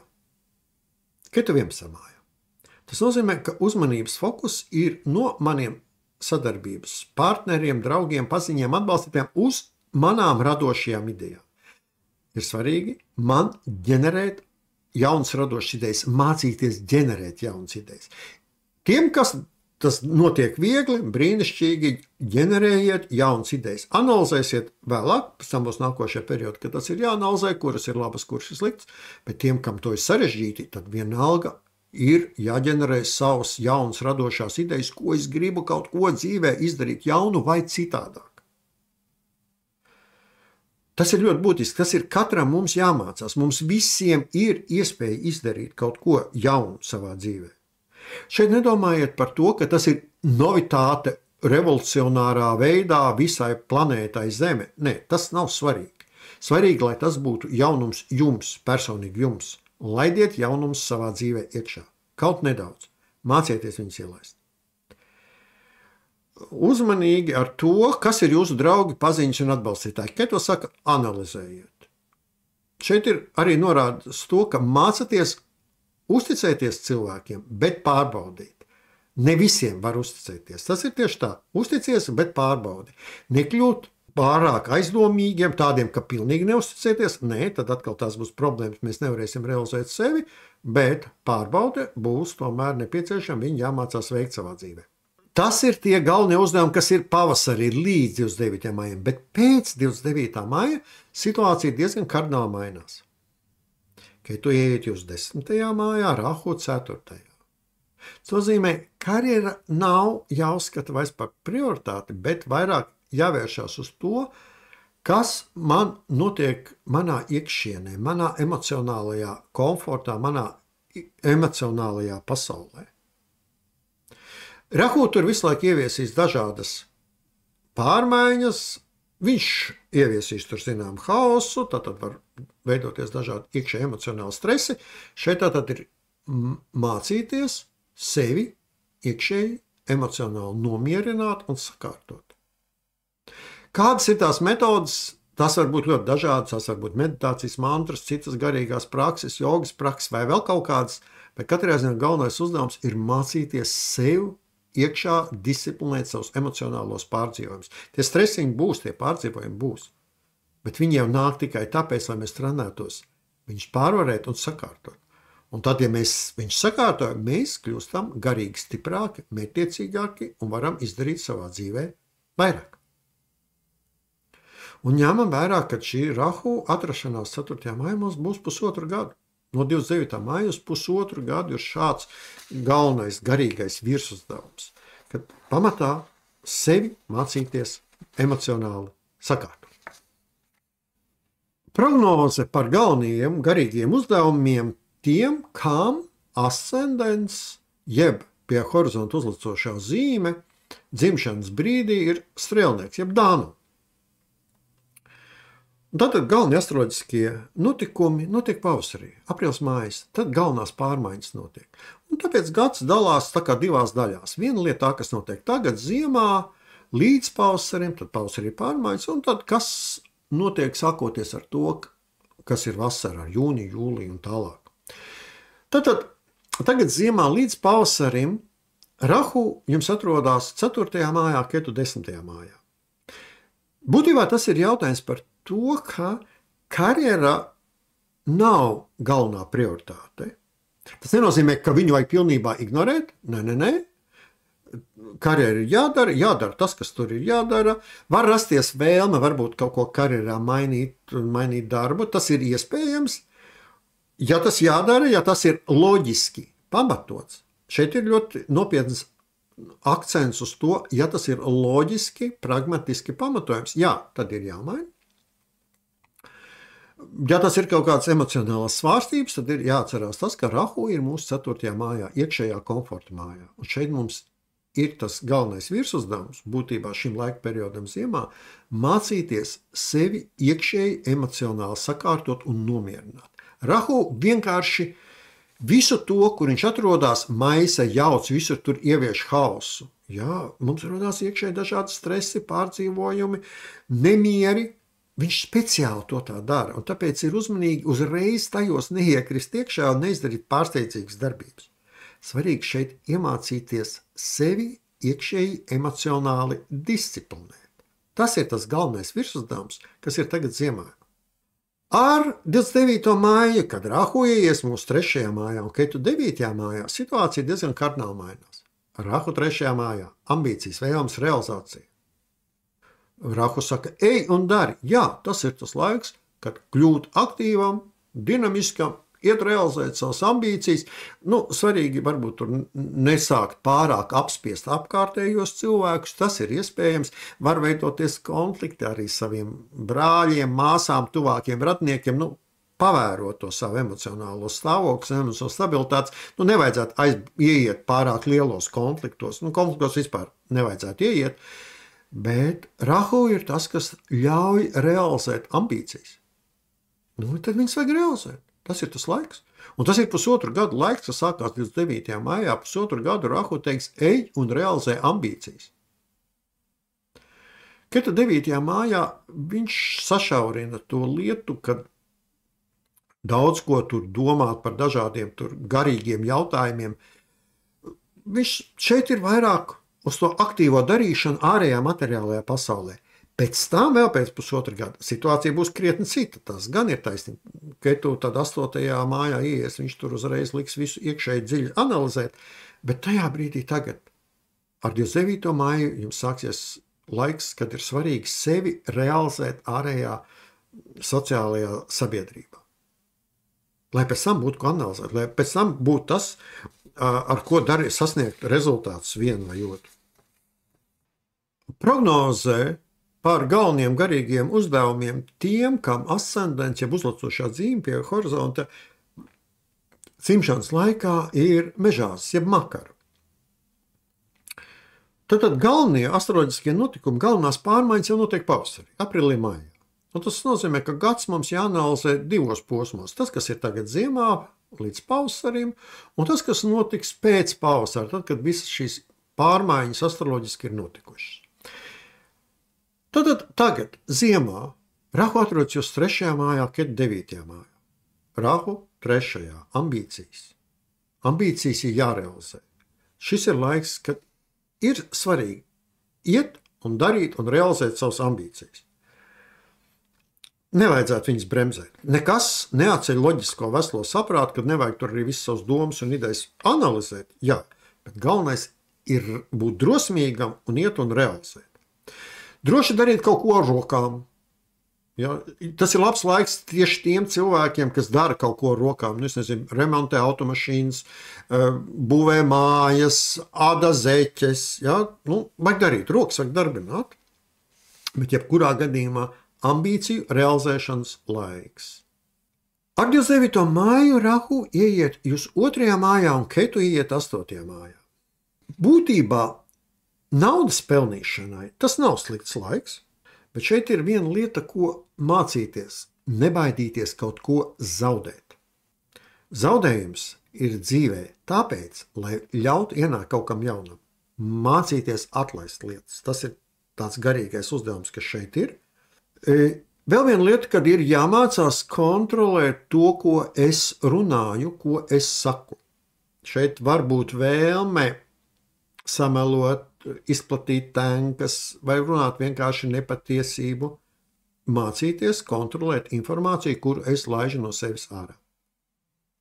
Ketu 11. mājā. Tas nozīmē, ka uzmanības fokus ir no maniem sadarbības partneriem, draugiem, paziņiem, atbalstītājiem uz manām radošajām idejām. Ir svarīgi man ģenerēt jaunas radošas idejas, mācīties ģenerēt jaunas idejas. Tiem, kas tas notiek viegli, brīnišķīgi, ģenerējiet jaunas idejas. Analizēsiet vēlāk, pēc tam būs nākošajā periodā, kad tas ir jāanalizē, kuras ir labas, kuras ir sliktas, bet tiem, kam to ir sarežģīti, tad vienalga ir jāģenerē savas jaunas radošās idejas, ko es gribu kaut ko dzīvē izdarīt jaunu vai citādāk. Tas ir ļoti būtiski, tas ir katram mums jāmācās. Mums visiem ir iespēja izdarīt kaut ko jaunu savā dzīvē. Šeit nedomājiet par to, ka tas ir novitāte revolucionārā veidā visai planētai Zeme. Nē, tas nav svarīgi. Svarīgi, lai tas būtu jaunums jums, personīgi jums. Laidiet jaunums savā dzīvē iekšā. Kaut nedaudz. Mācieties viņus ielaist. Uzmanīgi ar to, kas ir jūsu draugi, paziņas un atbalstītāji. Kā to saka, analizējiet. Šeit ir arī norādes to, ka mācaties uzticēties cilvēkiem, bet pārbaudīt. Ne visiem var uzticēties. Tas ir tieši tā. Uzticies, bet pārbaudi. Nekļūt pārāk aizdomīgiem, tādiem, ka pilnīgi neuzticēties. Nē, tad atkal tās būs problēmas. Mēs nevarēsim realizēt sevi, bet pārbaude būs tomēr nepieciešama. Viņi jāmācās veikt savā dzīvē. Tas ir tie galvenie uzdevumi, kas ir pavasarī līdz 29. maijam, bet pēc 29. maija situācija diezgan kardināli mainās. Kad tu ieiet uz 10. mājā, Rahu 4. Tas nozīmē, ka karjera nav jāuzskata vairs par prioritāti, bet vairāk jāvēršās uz to, kas man notiek manā iekšienē, manā emocionālajā komfortā, manā emocionālajā pasaulē. Rahu tur visu laiku ieviesīs dažādas pārmaiņas, viņš ieviesīs tur zinām haosu, tad var veidoties dažādi iekšēji emocionāli stresi. Šeit tātad ir mācīties sevi iekšēji emocionāli nomierināt un sakārtot. Kādas ir tās metodas? Tas var būt ļoti dažādas, tas var būt meditācijas mantras, citas garīgās prakses, jogas prakses vai vēl kaut kādas, bet katrā ziņā galvenais uzdevums ir mācīties sev iekšā disciplinēt savus emocionālos pārdzīvojumus. Tie stresiņi būs, tie pārdzīvojumi būs, bet viņi jau nāk tikai tāpēc, lai mēs trenētos viņus pārvarēt un sakārtot. Un tad, ja mēs viņus sakārtojam, mēs kļūstam garīgi stiprāki, mērķtiecīgāki un varam izdarīt savā dzīvē vairāk. Un ņemam vērā, ka šī Rahu atrašanās 4. maijā mums būs pusotru gadu. No 29. maija uz pusotru gadu ir šāds galvenais garīgais virsuzdevums, kad pamatā sevi mācīties emocionāli sakārtot. Prognoze par galvenajiem garīgiem uzdevumiem tiem, kam ascendents jeb pie horizonta uzlicošā zīme dzimšanas brīdī ir strēlnieks jeb dānu. Tātad galvenie astroloģiskie notikumi notiek pavasarī, aprīlis mājas, tad galvenās pārmaiņas notiek. Un tāpēc gads dalās tā kā divās daļās. Viena lieta tā, kas notiek tagad ziemā, līdz pavasarim, tad pavasarī pārmaiņas, un tad kas notiek sākoties ar to, kas ir vasarā, ar jūniju, jūliju un tālāk. Tātad tagad ziemā līdz pavasarim Rahu jums atrodas 4. mājā, Ketu 10. mājā. Būtībā tas ir jautājums par to, ka karjera nav galvenā prioritāte. Tas nenozīmē, ka viņu vajag pilnībā ignorēt. Nē. Karjera ir jādara tas, kas tur ir jādara. Var rasties vēlme, varbūt kaut ko karjerā mainīt darbu. Tas ir iespējams. Ja tas jādara, ja tas ir loģiski pamatots. Šeit ir ļoti nopietns akcents uz to, ja tas ir loģiski, pragmatiski pamatojams. Jā, tad ir jāmaina. Ja tas ir kaut kādas emocionālas svārstības, tad ir jāatcerās tas, ka Rahu ir mūsu 4. mājā, iekšējā komforta mājā. Un šeit mums ir tas galvenais virsuzdevums, būtībā šim laika periodam ziemā, mācīties sevi iekšēji emocionāli sakārtot un nomierināt. Rahu vienkārši visu to, kur viņš atrodas, maisa, jauc, visur tur ievieš hausu. Jā, mums rodās iekšēji dažādi stresi, pārdzīvojumi, nemieri, viņš speciāli to tā dara, un tāpēc ir uzmanīgi uzreiz tajos neiekrist iekšā un neizdarīt pārsteidzīgas darbības. Svarīgi šeit iemācīties sevi iekšēji emocionāli disciplinēt. Tas ir tas galvenais virsuzdevums, kas ir tagad ziemā. Ar 29. māju, kad Rahu ieies mūsu 3. mājā un Ketu 9. mājā, situācija diezgan kardināli mainās. Rahu 3. mājā – ambīcijas, vēlmes, realizācija. Rahu saka, ej un dari. Jā, tas ir tas laiks, kad kļūt aktīvam, dinamiskam, iet realizēt savas ambīcijas. Svarīgi varbūt tur nesākt pārāk apspiest apkārtējos cilvēkus, tas ir iespējams. Var veidoties konflikti arī saviem brāļiem, māsām, tuvākiem radniekiem, pavērot to savu emocionālo stāvokli, emocionālo stabilitātes. Nevajadzētu ieiet pārāk lielos konfliktos. Konfliktos vispār nevajadzētu ieiet, bet Rahu ir tas, kas ļauj realizēt ambīcijas. Tad viņas vajag realizēt. Tas ir tas laiks. Un tas ir pusotru gadu laiks, kas sākās 29. maijā. Pusotru gadu Rahu teiks, ej un realizē ambīcijas. Ketu 9. mājā viņš sašaurina to lietu, kad daudz ko tur domāt par dažādiem tur garīgiem jautājumiem. Viņš šeit ir vairāk uz to aktīvo darīšanu ārējā materiālajā pasaulē. Pēc tam, vēl pēc pusotra gada, situācija būs krietni cita. Tas gan ir taisnība. Ketu tad 8. mājā ieies, viņš tur uzreiz liks visu iekšēji dziļi analizēt, bet tajā brīdī tagad, ar 29. māju, jums sāksies laiks, kad ir svarīgi sevi realizēt ārējā sociālajā sabiedrībā. Lai pēc tam būtu ko analizēt, lai pēc tam būtu tas, ar ko sasniegt rezultātus vienu vai otru. Prognozē par galveniem garīgiem uzdevumiem tiem, kam ascendents, jeb uzlacošā zīme pie horizonta dzimšanas laikā ir mežās, jeb makaru. Tad galvenie astroloģiskie notikumi, galvenās pārmaiņas jau notiek pavasarī, aprīlī, maijā. Un tas nozīmē, ka gads mums jāanalizē divos posmos. Tas, kas ir tagad ziemā līdz pavasarim, un tas, kas notiks pēc pavasara, tad, kad visas šīs pārmaiņas astroloģiski ir notikušas. Tad tagad ziemā Rahu atrodas jūs 3. mājā, Ketu 9. mājā. Rahu 3. ambīcijas. Ambīcijas ir jārealizē. Šis ir laiks, kad ir svarīgi iet un darīt un realizēt savas ambīcijas. Nevajadzētu viņas bremzēt. Nekas neatceļ loģisko veselo saprātu, kad nevajag tur arī visas savas domas un idejas analizēt. Jā, bet galvenais ir būt drosmīgam un iet un realizēt. Droši darīt kaut ko ar rokām. Ja, tas ir labs laiks tieši tiem cilvēkiem, kas dara kaut ko ar rokām. Remontē automašīnas, būvē mājas, āda zeķes. Ja, vajag darīt, rokas vajag darbināt. Bet jebkurā gadījumā ambīciju realizēšanas laiks. Ar 29. māju Rahu ieiet jūs 2. mājā un Ketu ieiet 8. mājā. Būtībā naudas pelnīšanai tas nav slikts laiks, bet šeit ir viena lieta, ko mācīties, nebaidīties kaut ko zaudēt. Zaudējums ir dzīvē tāpēc, lai ļautu ienākt kaut kam jaunam. Mācīties atlaist lietas. Tas ir tāds garīgais uzdevums, kas šeit ir. Vēl viena lieta, kad ir jāmācās kontrolēt to, ko es runāju, ko es saku. Šeit var būt vēlme samelot, izplatīt tankas vai runāt vienkārši nepatiesību, mācīties kontrolēt informāciju, kuru es laižu no sevis ārā.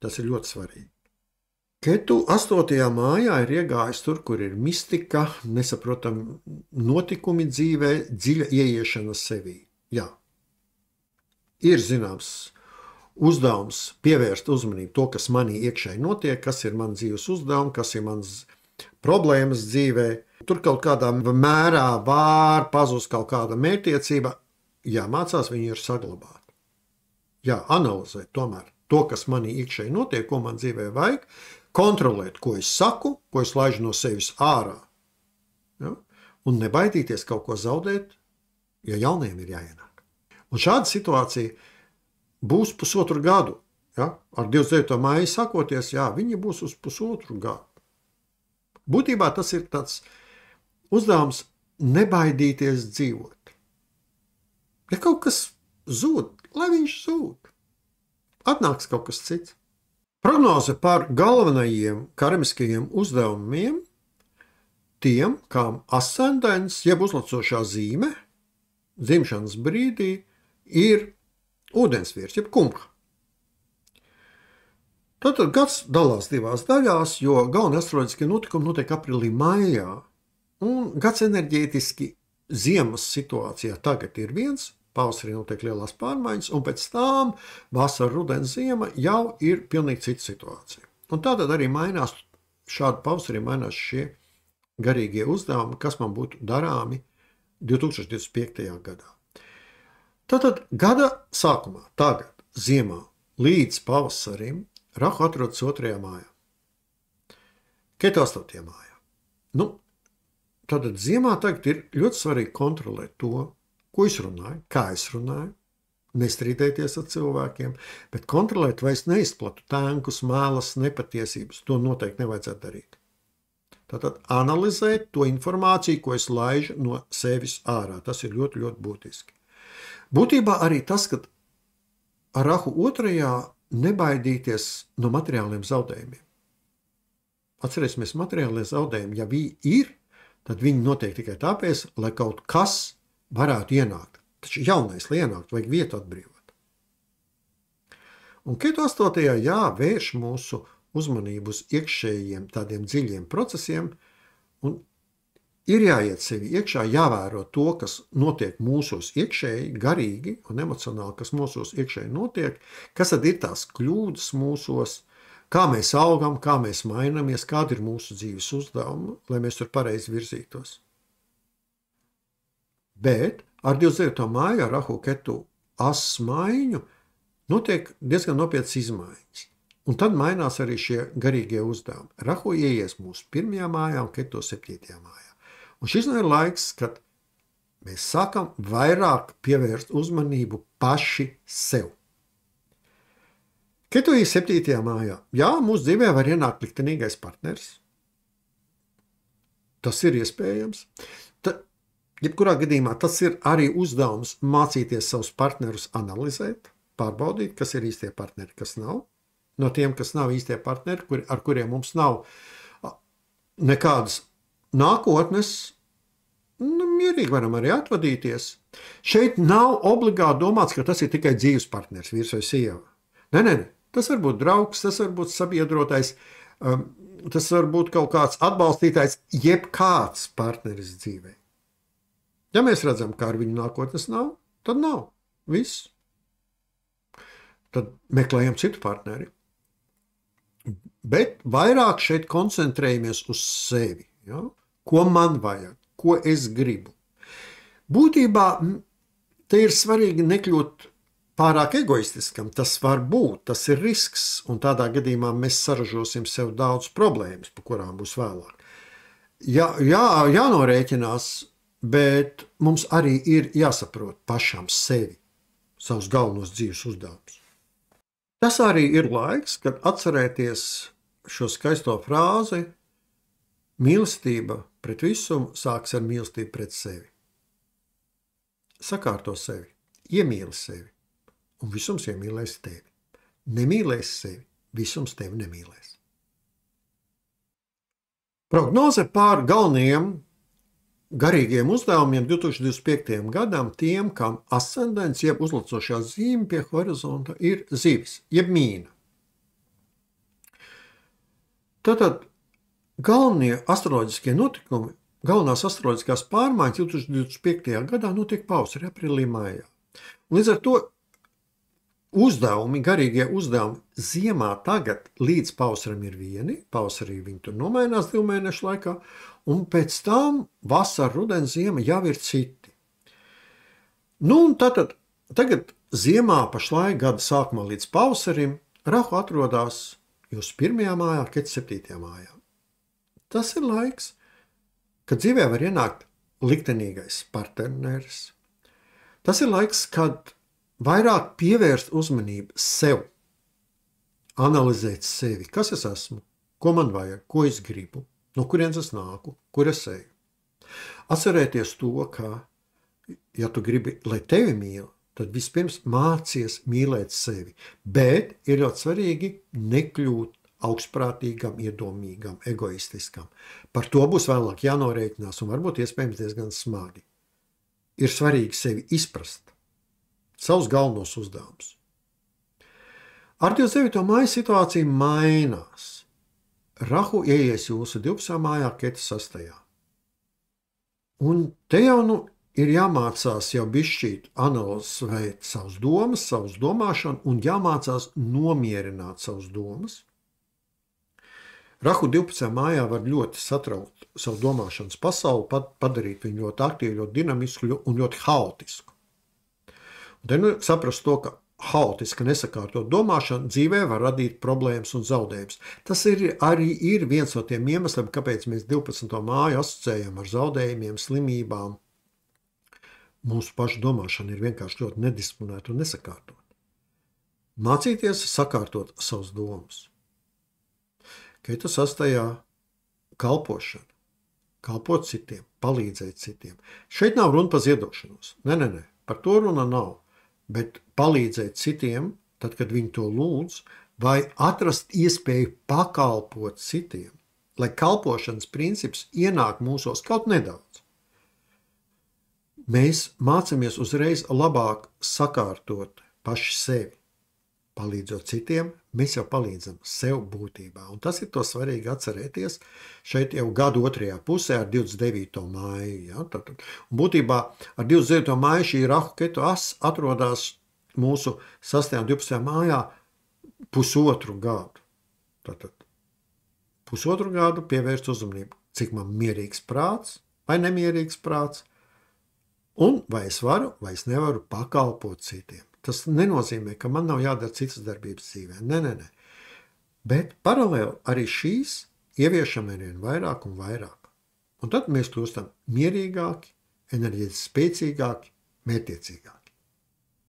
Tas ir ļoti svarīgi. Ketu 8. mājā ir iegājis tur, kur ir mistika, nesaprotam notikumi dzīvē, dziļa ieiešana sevī. Jā, ir zināms uzdevums pievērst uzmanību to, kas manī iekšēji notiek, kas ir mans dzīves uzdevums, kas ir mans problēmas dzīvē. Tur kaut kādā mērā var pazust kaut kāda mērķtiecība. Jāmācās viņu ir saglabāt. Jā, analizēt tomēr to, kas manī iekšēji notiek, ko man dzīvē vajag, kontrolēt, ko es saku, ko es laižu no sevis ārā. Ja? Un nebaidīties kaut ko zaudēt, ja jauniem ir jāienāk. Un šāda situācija būs pusotru gadu. Ja? Ar 29. māju sakoties, jā, viņi būs uz pusotru gadu. Būtībā tas ir tāds uzdevums nebaidīties dzīvot. Ja kaut kas zūd, lai viņš zūd. Atnāks kaut kas cits. Prognoze par galvenajiem karmiskajiem uzdevumiem tiem, kam ascendents, jeb uzlacošā zīme, dzimšanas brīdī ir ūdensvīrs, jeb kumbha. Tātad gads dalās divās daļās, jo galvenie astroloģiskie notikumi notiek aprīlī, maijā. Un gads enerģētiski ziemas situācijā tagad ir viens, pavasarī notiek lielās pārmaiņas, un pēc tām vasara, rudens, ziema jau ir pilnīgi cita situācija. Un tātad arī mainās, šādi pavasarī mainās šie garīgie uzdevumi, kas man būtu darāmi 2025. gadā. Tātad gada sākumā, tagad, ziemā, līdz pavasarim, Rahu atrodas 2. mājā, Ketu 8. mājā. Tātad ziemā tagad ir ļoti svarīgi kontrolēt to, ko es runāju, kā es runāju, nestrīdēties ar cilvēkiem, bet kontrolēt, vai es neizplatu tēnkus, mēlas, nepatiesības. To noteikti nevajadzētu darīt. Tātad analizēt to informāciju, ko es laižu no sevis ārā. Tas ir ļoti, ļoti būtiski. Būtībā arī tas, ka ar Rahu 2. nebaidīties no materiāliem zaudējumiem. Atcerēsimies, materiālie zaudējumi, ja viņi ir, tad viņi notiek tikai tāpēc, lai kaut kas varētu ienākt. Taču jaunais, lai ienāktu, vajag vietu atbrīvot. Un Ketu 8. vērš mūsu uzmanību uz iekšējiem tādiem dziļiem procesiem, un ir jāiet sevi iekšā, jāvēro to, kas notiek mūsos iekšēji, garīgi un emocionāli, kas mūsos iekšēji notiek, kas tad ir tās kļūdas mūsos, kā mēs augam, kā mēs mainamies, kāda ir mūsu dzīves uzdevuma, lai mēs tur pareizi virzītos. Bet ar 29. māju, ar Rahu Ketu asu maiņu, notiek diezgan nopietnas izmaiņas. Un tad mainās arī šie garīgie uzdevumi. Rahu ieies mūsu 1. mājā un Ketu 7. mājā. Un šis ir laiks, kad mēs sākam vairāk pievērst uzmanību paši sev. Ketu ir 7. mājā. Jā, mūsu dzīvē var ienākt liktenīgais partneris. Tas ir iespējams. Jebkurā gadījumā tas ir arī uzdevums mācīties savus partnerus analizēt, pārbaudīt, kas ir īstie partneri, kas nav. No tiem, kas nav īstie partneri, ar kuriem mums nav nekādas nākotnes, mierīgi varam arī atvadīties. Šeit nav obligāti domāts, ka tas ir tikai dzīves partners, vīrs vai sieva. Nē. Tas var būt draugs, tas var būt sabiedrotais, tas var būt kaut kāds atbalstītājs, jebkāds partneris dzīvē. Ja mēs redzam, ka ar viņu nākotnes nav, tad nav. Viss. Tad meklējam citu partneri. Bet vairāk šeit koncentrējamies uz sevi. Ja? Ko man vajag, ko es gribu. Būtībā te ir svarīgi nekļūt pārāk egoistiskam. Tas var būt, tas ir risks, un tādā gadījumā mēs saražosim sev daudz problēmas, par kurām būs vēlāk. Jānorēķinās, bet mums arī ir jāsaprot pašam sevi, savus galvenos dzīves uzdevumus. Tas arī ir laiks, kad atcerēties šo skaisto frāzi: mīlestība pret visumu sāks ar mīlestību pret sevi. Sakārto sevi, iemīli sevi, un visums iemīlēs tevi. Nemīlēs sevi, visums tevi nemīlēs. Prognoze pār galvenajiem garīgiem uzdevumiem 2025. gadam tiem, kam ascendents jeb uzlacošā zīme pie horizonta ir zivis, jeb mīna. Tātad galvenie astroloģiskie notikumi, galvenās astroloģiskās pārmaiņas 2025. gadā notiek pavasarī, aprīlī, maijā. Līdz ar to uzdevumi, garīgie uzdevumi ziemā tagad līdz pavasarim ir vieni, pavasarī viņi tur nomainās 2 mēnešu laikā, un pēc tam vasara, rudens, ziema jau ir citi. Un tagad ziemā pašlaik gada sākumā līdz pavasarim Rahu atrodas jūsu 1. mājā, Ketu 7. mājā. Tas ir laiks, kad dzīvē var ienākt liktenīgais partneris. Tas ir laiks, kad vairāk pievērst uzmanību sev, analizēt sevi, kas es esmu, ko man vajag, ko es gribu, no kurienes es nāku, kur es eju. Atcerēties to, ka, ja tu gribi, lai tevi mīl, tad vispirms mācies mīlēt sevi. Bet ir ļoti svarīgi nekļūt augstprātīgam, iedomīgam, egoistiskam. Par to būs vēlāk jānorēķinās un varbūt iespējams diezgan smagi. Ir svarīgi sevi izprast, savus galvenos uzdevumus. Ar 29. māju situācija mainās. Rahu ieies jūsu 12. mājā, Ketu 6. Un te jau ir jāmācās jau bišķīt analizēt savas domas, savas domāšanu un jāmācās nomierināt savas domas. Rahu 12. mājā var ļoti satraukt savu domāšanas pasauli, padarīt viņu ļoti aktīvu, ļoti dinamisku un ļoti haotisku. Un te saprast to, ka haotiska, nesakārtot domāšana dzīvē var radīt problēmas un zaudējumus. Tas arī ir viens no tiem iemesliem, kāpēc mēs 12. māju asociējam ar zaudējumiem, slimībām. Mūsu pašu domāšana ir vienkārši ļoti nedisciplinēta un nesakārtot. Mācīties sakārtot savas domas. Ketu 6. kalpošana. Kalpot citiem, palīdzēt citiem. Šeit nav runa par ziedošanos. Nē, par to runa nav. Bet palīdzēt citiem, tad, kad viņi to lūdz, vai atrast iespēju pakalpot citiem, lai kalpošanas princips ienāk mūsos kaut nedaudz. Mēs mācāmies uzreiz labāk sakārtot paši sevi. Palīdzot citiem, mēs jau palīdzam sev būtībā. Un tas ir to svarīgi atcerēties šeit jau gada 2. pusē ar 29. māju. Ja? Un būtībā ar 29. māju šī Rahu Ketu as atrodas mūsu 6. un 12. mājā pusotru gadu. Tātad pusotru gadu pievērst uzmanību, cik man mierīgs prāts vai nemierīgs prāts, un vai es varu vai es nevaru pakalpot citiem. Tas nenozīmē, ka man nav jādara citas darbības dzīvē. Nē. Bet paralēli arī šīs ieviešam arvien vairāk un vairāk. Un tad mēs kļūstam mierīgāki, enerģētiski spēcīgāki, mērķtiecīgāki.